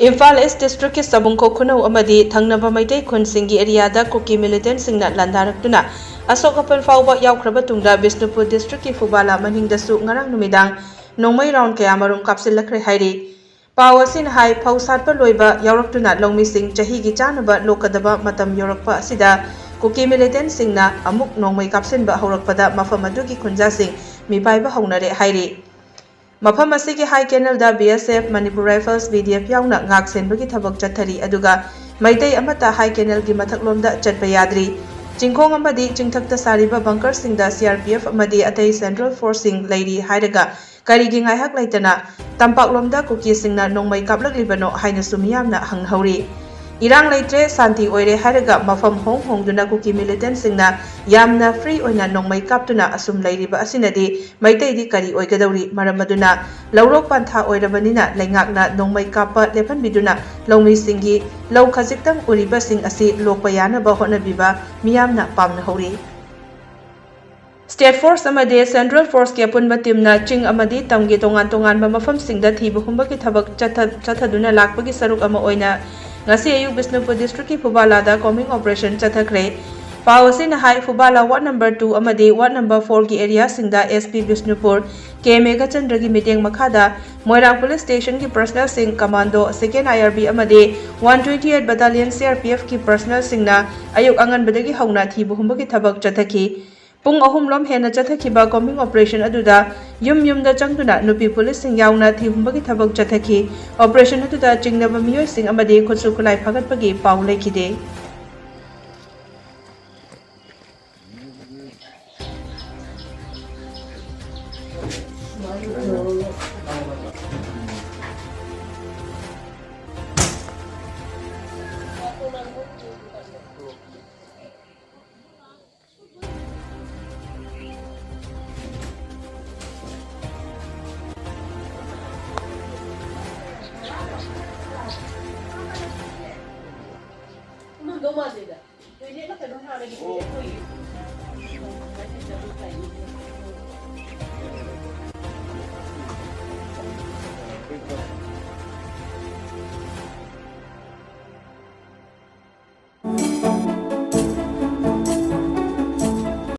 Imphal East District ki Sabungko Khunau amadi thangnaba maitai khun singi area da Kuki Militant Singna landaraktuna asok apel fauba yaukraba tungda Bishnupur District ki Phubala maningdasu ngarang numidang Nongmei round kaya marum Kapsillakhi hairi Pawasin hai pausatpa loiba yauraktuna longmi sing chahi gi chanaba lokadaba matam yorakpa asida Kuki Militant Singna amuk Nongmei kapsinba haurakpada mafam adugi khunja sing mipaiba haunare hairi Mafam asigi High Canal da BSF Manipur Rifles BDF yauna ngak senbagi thabak chathari aduga maitai amata High Canal gi mathaklomda chatpa yadri chingkhong amadi chingthakta sariba bunker singda CRPF amadi atai Central Force sing leiri hairaga karigi ngaihak laitana tampaklomda Kuki singna Nongmei kaplaklibano haina sumiyamna hanghauri Irang leitre santi oire hairaga mafam hongduna Kuki Militant singna yamna free oina Nongmei kaptuna asum leiriba asinadi maitai di kari oigadauri maramaduna laurok pantha oirabanina leingakna Nongmei kappa lephanbiduna longmi singi lau khajiktang uriba sing asi lokpayana ba honabiba miyamna pamna hauri State Force amadi Central Force ki apunba teamna ching amadi tamgi tongan ba mafam singda thibu humba ki thabak chathaduna lakpagi saruk ama oina ngasi ayu Bishnupur District ki Phubala da combing operation Chathakhre Pawasin hai Phubala ward number 2 amadi ward number 4 ki area singda SP Bishnupur ke Mega Chandra gi meeting makhada Moirang Police Station ki personnel sing commando 2nd IRB amadi 128 battalion CRPF ki personnel singna ayuk angan badagi hauna thibu humba ki thabak chathaki Pung ahumlom hena chathakhiba combing operation aduda yumda changduna nupi police sing yauna thihumbagi thabak chathaki operation aduda chingnaba miyoi sing amadi khutsu khulai phagatpagi pau lekhide Don't mind that.